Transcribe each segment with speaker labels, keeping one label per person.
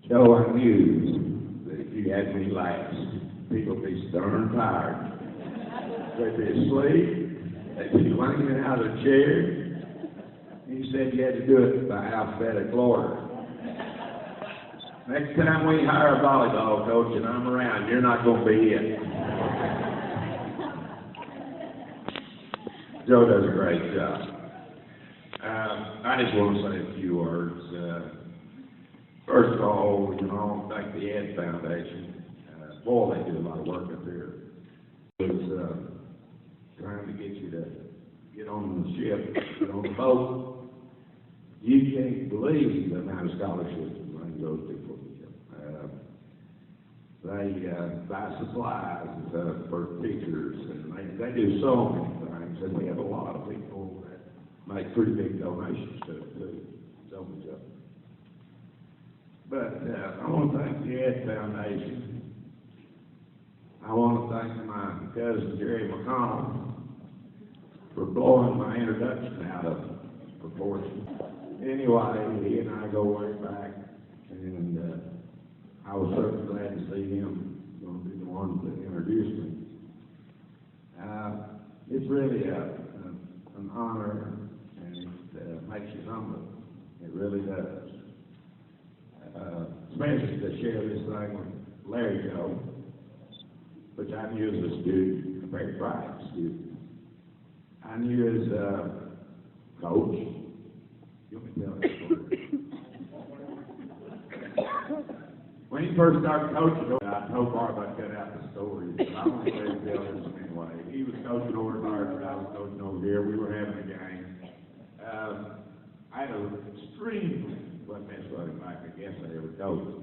Speaker 1: So I knew that if you had me last, people would be stern tired. They'd be asleep, they'd be leaning out of the chair. He said you had to do it by alphabetical order. Next time we hire a volleyball coach and I'm around, you're not going to be it. Joe does a great job. I just want to say a few words. First of all, I want to thank the Ed Foundation. Boy, they do a lot of work up there. It was trying to get you to get on the ship, get on the boat. You can't believe the amount of scholarships money goes to for the ship. They buy supplies for teachers, and they do so many things, and we have a lot of people that make pretty big donations to so much of it. But I want to thank the Ed Foundation. I want to thank my cousin Jerry McConnell for blowing my introduction out of proportion. Anyway, he and I go way back, and I was certainly glad to see him going to be the one that introduced me. It's really an honor, and it makes you humble. It really does. Especially to share this thing with Larry Joe, which I knew as a student, a very bright student. I knew as coach. You want me to tell that story? When he first started coaching, I told Barb I'd cut out the story, but I won't let him tell this anyway. He was coaching over at Harvard, I was coaching over here. We were having a game. I had an extremely, wasn't necessarily like I guess I ever coached.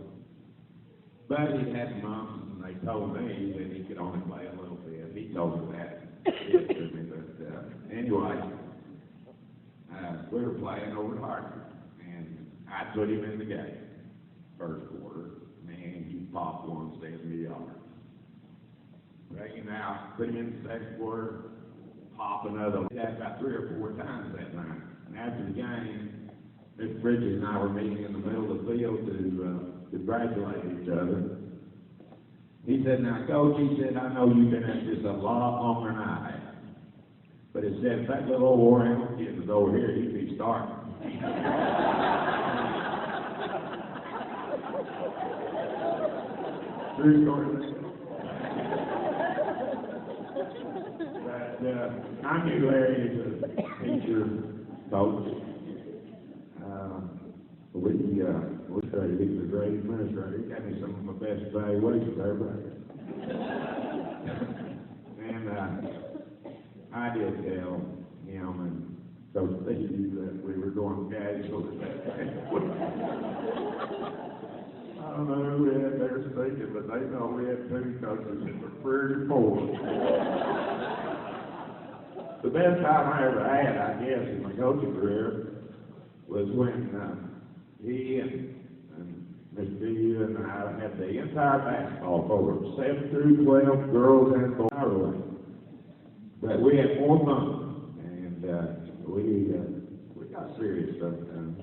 Speaker 1: But he had months, and they told me that he could only play a little bit. He told me that. But anyway, we were playing over at Harvard, and I put him in the game. First quarter, man, he popped 170 yards. Bring him out, put him in the second quarter, pop another. He had about 3 or 4 times that night. And after the game, Mr. Bridges and I were meeting in the middle of the field to congratulate each other. He said, now, Coach, he said, I know you've been at this a lot longer than I have. But he said, if that little old Warhammer kid was over here, he'd be starting. True story. But I knew Larry as a teacher, coach. We studied. He was a great administrator. He got me some of my best evaluations everybody. And I did tell him and Coach Steve that we were going casual at that time. I don't know who we had there speaking, but they know we had 2 coaches that were pretty poor. The best time I ever had, I guess, in my coaching career was when he and Mr. D and I had the entire basketball program, 7 through 12, girls and boys. But we had more fun, and we got serious sometimes.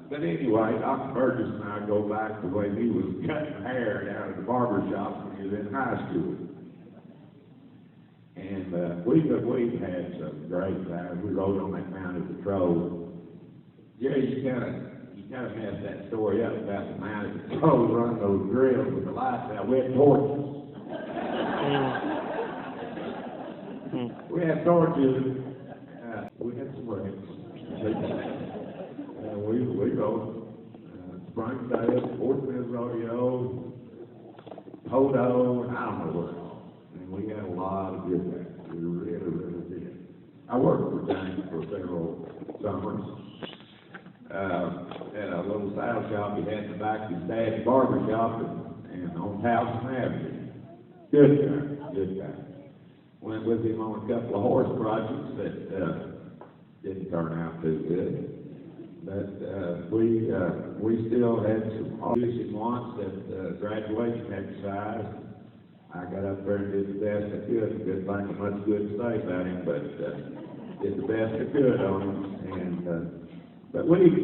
Speaker 1: But anyway, Dr. Burgess and I go back to the way he was cutting hair down at the barber shop when he was in high school. And we've had some great times. We rode on that mounted patrol. Jerry, you kind of messed that story up about the mounted patrol running those drills with the lights out. We had torches. We had torches. We had some rings. We rode Springdale, Fort Smith Rodeo, Hodo, and I don't know what all. And we had a lot of good times. We really, really did. I worked for James for several summers. At a little saddle shop he had in the back of his dad's barber shop and on Towson Avenue. Good time. Went with him on a couple of horse projects that didn't turn out too good. But we still had some audition once at graduation exercise. I got up there and did the best I could. Couldn't think of much good to say about him, but did the best I could on him. And but we've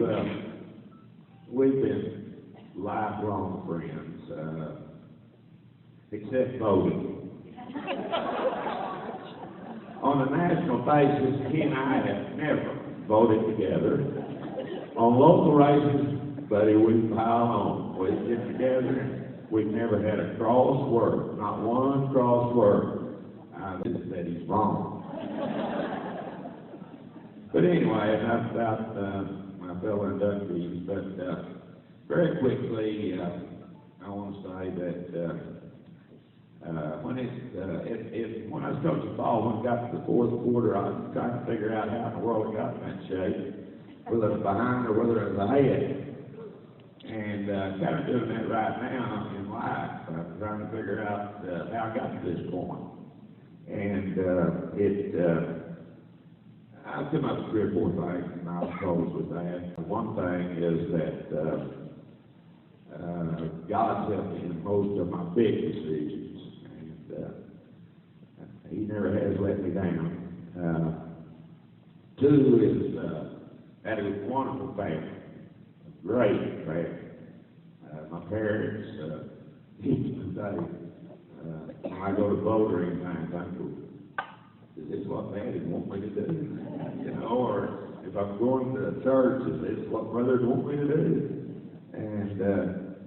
Speaker 1: we've been lifelong friends, except voting. On a national basis, he and I have never voted together. On local races, buddy, we pile on. We get together. We've never had a cross word, not one cross word. I think that he's wrong. But anyway, enough about my fellow inductees. But very quickly, I want to say that when I was coaching ball, when it got to the fourth quarter, I was trying to figure out how in the world it got in that shape, whether it's behind or whether it's ahead. And kind of doing that right now in life, trying to figure out how I got to this point. And I've come up with 3 or 4 things, and I'll close with that. One thing is that God's helped me in most of my big decisions, and He never has let me down. 2 is had a wonderful family, a great family. My parents, even today, when I go to vote or anything, I think, is this what Daddy want me to do? You know, or if I'm going to church, is this what brothers want me to do? And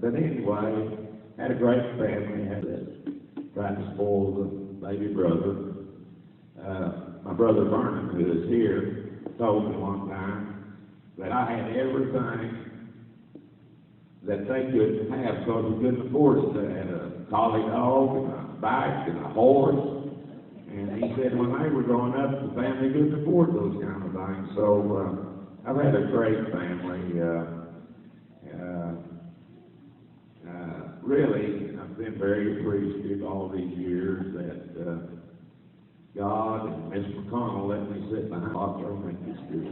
Speaker 1: but anyway, had a great family. Had tried to spoil the baby brother. My brother Vernon, who is here, told me one time that I had everything that they couldn't have because we couldn't afford it. They had a collie dog and a bike and a horse. And he said when they were growing up, the family couldn't afford those kind of things. So I've had a great family. Really, I've been very appreciative all these years that God and Miss McConnell let me sit behind Fox Elementary School.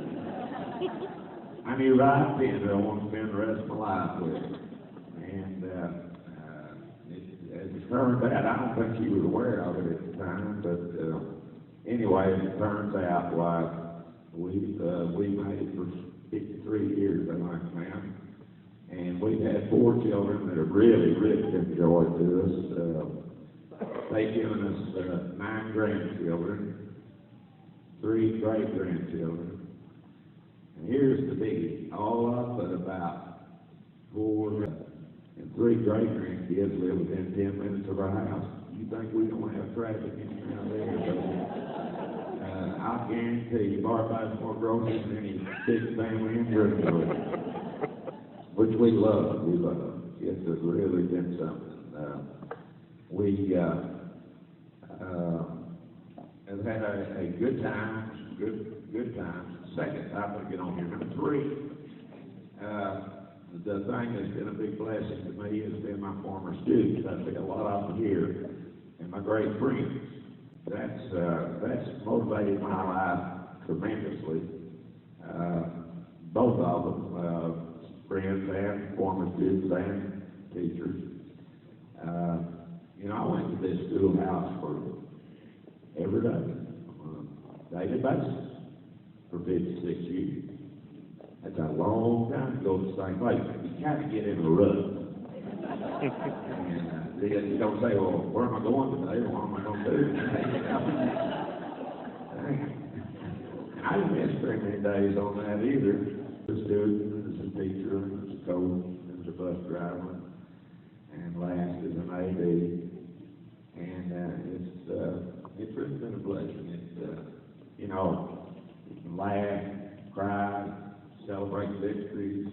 Speaker 1: I knew right then that I wanted to spend the rest of my life with her. And as it turns out, I don't think she was aware of it at the time, but anyway, as it turns out, why we made it for 53 years, I think now. And we've had 4 children that have really, really been joy to us. They've given us 9 grandchildren, 3 great-grandchildren. And here's the biggie. All up but about 4 and 3 great-grandkids live within 10 minutes of our house. You think we don't have traffic in around there, but I guarantee you, Bart buys more groceries than any big family in Britain. Which we love. It's really been something. We have had a good time, good times. Second, I'm going to get on here. Number 3, the thing that's been a big blessing to me has been my former students. I see a lot of them here, and my great friends. That's motivated my life tremendously. Both of them. Friends and former students and teachers. You know, I went to this schoolhouse for every day, on a daily basis, for 56 years. That's a long time to go the same way. You kind of get in a rut. And you don't say, well, where am I going today? What am I going to do today? And I didn't miss very many days on that either. As a student, as a teacher, as a coach, as a bus driver, and last as an AD. And it's really been a blessing. You know, you can laugh, cry, celebrate victories,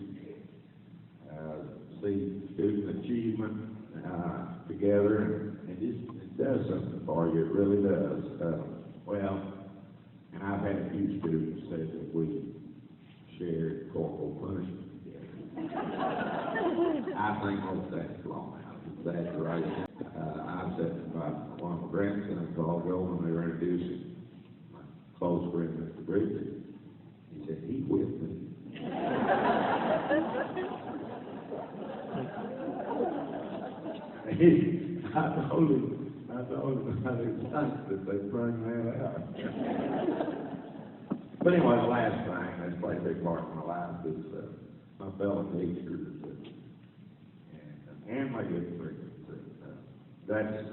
Speaker 1: see student achievement together, and it does something for you. It really does. Well, and I've had a few students say that we shared corporal punishment together. I think most of that's blown out. That's right. I said one of my grandsons called Joe when they were introducing my close friend, Mr. Bridges. He said, he whipped me. I told him about his thanks that they bring that out. But anyway, the last thing that's played a big part in my life is my fellow teachers and my good friends. They're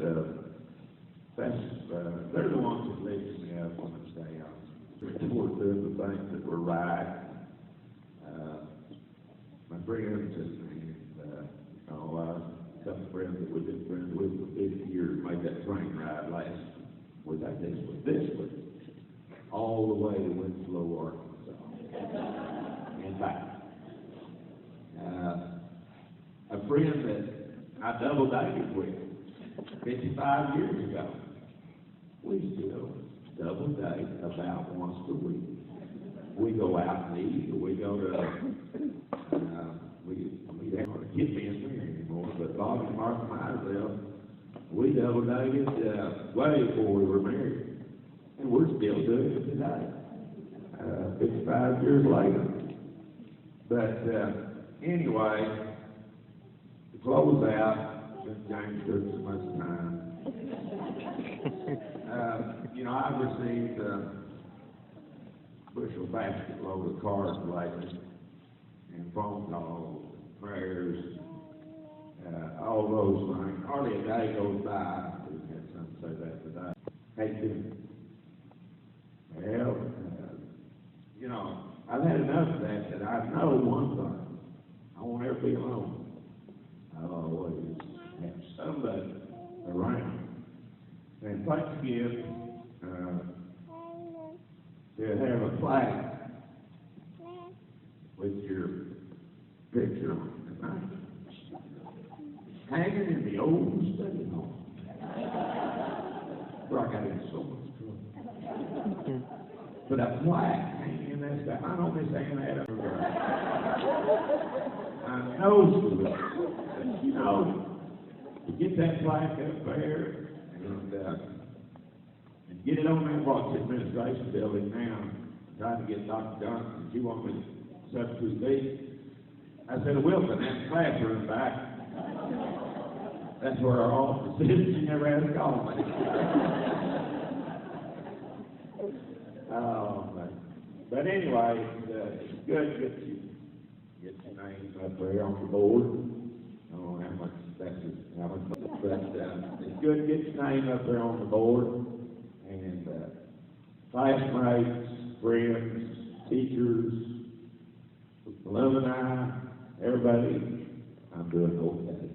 Speaker 1: the ones that lift me up when I stay on. We're doing the things that were right. My friends and a couple of friends that we've been friends with for 50 years made that train ride last. Was that this one, all the way to Winslow, Arkansas, and back. A friend that I double dated with 55 years ago. We still double date about once a week. We go out and eat, or we go to, we don't get me in there anymore, but Bob and Mark and myself, we double dated way before we were married. And we're still doing it today, 55 years later. But anyway, to close out, since James took so much time, I've received a bushel basket load of cards lately, and phone calls, prayers, all those things. Hardly a day goes by. We've had some say that today. Hey, Tim. Well, I've had enough of that I know one thing. I won't ever be alone. I'll always have somebody around. And Thanksgiving, to have a plaque with your picture on it, right? Hanging in the old study hall. Where I got in so much trouble. But a plaque hanging in that stuff, I don't miss hanging that up. I know she will. But, to get that plaque up there and get it on that Watts Administration Building now, trying to get Dr. Johnson, she wanted me to substitute me. I said, Wilson, that classroom back, that's where our office is. She never has called me. Oh, man. But anyway, it's good to get your name up there on the board. I don't know how much but it's good to get your name up there on the board. And classmates, friends, teachers, alumni, everybody, I'm doing okay.